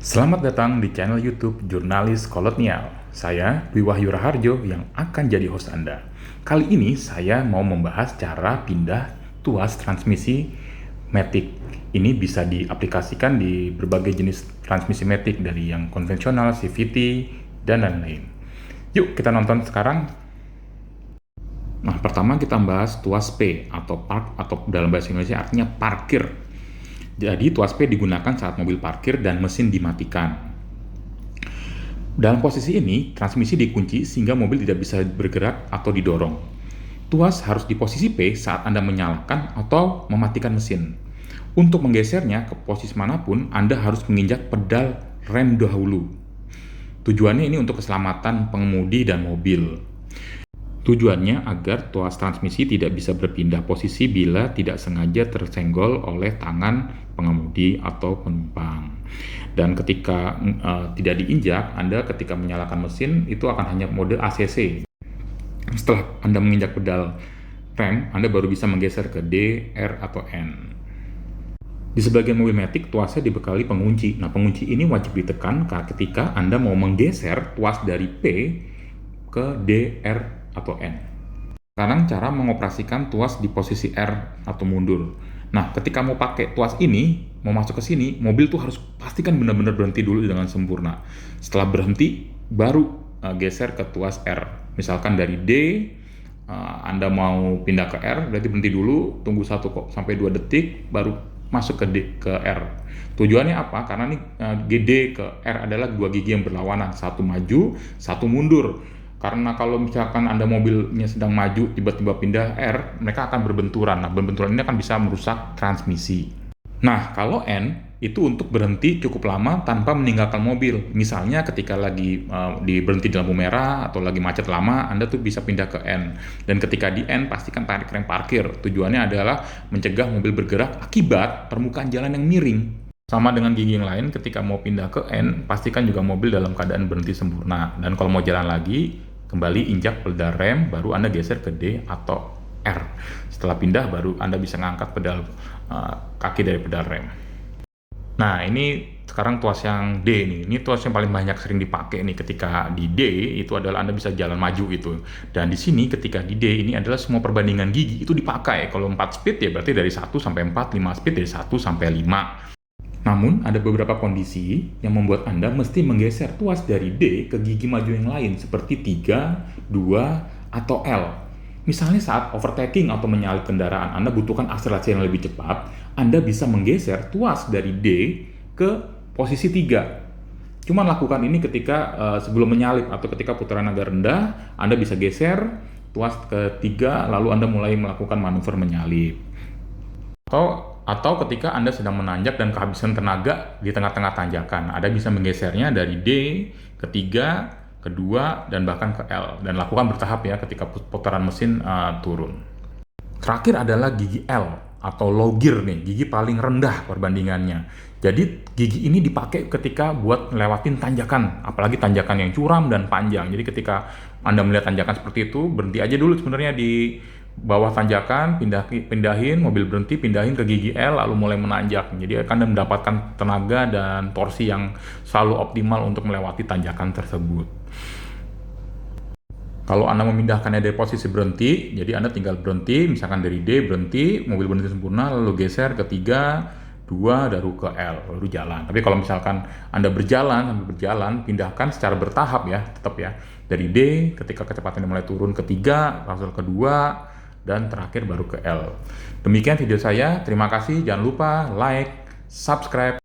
Selamat datang di channel YouTube Jurnalis Kolonial. Saya Dwi Wahyu Raharjo yang akan jadi host Anda. Kali ini saya mau membahas cara pindah tuas transmisi matic. Ini bisa diaplikasikan di berbagai jenis transmisi matic dari yang konvensional, CVT, dan lain-lain. Yuk kita nonton sekarang. Nah, pertama kita bahas tuas P atau park atau dalam bahasa Indonesia artinya parkir. Jadi tuas P digunakan saat mobil parkir dan mesin dimatikan. Dalam posisi ini, transmisi dikunci sehingga mobil tidak bisa bergerak atau didorong. Tuas harus di posisi P saat Anda menyalakan atau mematikan mesin. Untuk menggesernya ke posisi manapun, Anda harus menginjak pedal rem dahulu. Tujuannya ini untuk keselamatan pengemudi dan mobil. Tujuannya agar tuas transmisi tidak bisa berpindah posisi bila tidak sengaja tersenggol oleh tangan pengemudi atau penumpang. Dan ketika tidak diinjak, Anda ketika menyalakan mesin itu akan hanya mode ACC. Setelah Anda menginjak pedal rem, Anda baru bisa menggeser ke D, R, atau N. Di sebagian mobil matic, tuasnya dibekali pengunci. Nah, pengunci ini wajib ditekan ketika Anda mau menggeser tuas dari P ke D, R, atau N. Sekarang cara mengoperasikan tuas di posisi R atau mundur. Nah, ketika mau pakai tuas ini, mau masuk ke sini, mobil tuh harus pastikan benar-benar berhenti dulu dengan sempurna. Setelah berhenti, baru geser ke tuas R. Misalkan dari D, Anda mau pindah ke R, berarti berhenti dulu, tunggu 1 sampai 2 detik, baru masuk ke R. Tujuannya apa? Karena nih D ke R adalah dua gigi yang berlawanan, satu maju, satu mundur. Karena kalau misalkan Anda mobilnya sedang maju, tiba-tiba pindah R, mereka akan berbenturan. Nah, berbenturan ini akan bisa merusak transmisi. Nah, kalau N, itu untuk berhenti cukup lama tanpa meninggalkan mobil. Misalnya ketika lagi berhenti di lampu merah, atau lagi macet lama, Anda tuh bisa pindah ke N. Dan ketika di N, pastikan tarik rem parkir. Tujuannya adalah mencegah mobil bergerak akibat permukaan jalan yang miring. Sama dengan gigi yang lain, ketika mau pindah ke N, pastikan juga mobil dalam keadaan berhenti sempurna. Dan kalau mau jalan lagi, kembali injak pedal rem, baru Anda geser ke D atau R. Setelah pindah, baru Anda bisa ngangkat pedal kaki dari pedal rem. Nah, ini sekarang tuas yang D nih. Ini tuas yang paling banyak sering dipakai nih. Ketika di D, itu adalah Anda bisa jalan maju itu. Dan di sini ketika di D, ini adalah semua perbandingan gigi itu dipakai. Kalau 4 speed ya berarti dari 1 sampai 4, 5 speed dari 1 sampai 5. Namun, ada beberapa kondisi yang membuat Anda mesti menggeser tuas dari D ke gigi maju yang lain, seperti 3, 2, atau L. Misalnya saat overtaking atau menyalip kendaraan, Anda butuhkan akselerasi yang lebih cepat, Anda bisa menggeser tuas dari D ke posisi 3. Cuman lakukan ini ketika sebelum menyalip atau ketika putaran agak rendah, Anda bisa geser tuas ke 3, lalu Anda mulai melakukan manuver menyalip. Atau ketika Anda sedang menanjak dan kehabisan tenaga di tengah-tengah tanjakan, Anda bisa menggesernya dari D ke 3, ke 2, dan bahkan ke L. Dan lakukan bertahap ya ketika putaran mesin turun. Terakhir adalah gigi L atau low gear nih, gigi paling rendah perbandingannya. Jadi gigi ini dipakai ketika buat ngelewatin tanjakan, apalagi tanjakan yang curam dan panjang. Jadi ketika Anda melihat tanjakan seperti itu, berhenti aja dulu sebenarnya di bawah tanjakan, pindahin, mobil berhenti, pindahin ke gigi L, lalu mulai menanjak. Jadi akan mendapatkan tenaga dan torsi yang selalu optimal untuk melewati tanjakan tersebut. Kalau Anda memindahkannya dari posisi berhenti, jadi Anda tinggal berhenti, misalkan dari D berhenti, mobil berhenti sempurna, lalu geser ke 3, 2, baru ke L, baru jalan. Tapi kalau misalkan Anda sambil berjalan, pindahkan secara bertahap ya, tetap ya. Dari D, ketika kecepatannya mulai turun ke 3, langsung ke 2, dan terakhir baru ke L. Demikian video saya, terima kasih, jangan lupa like, subscribe,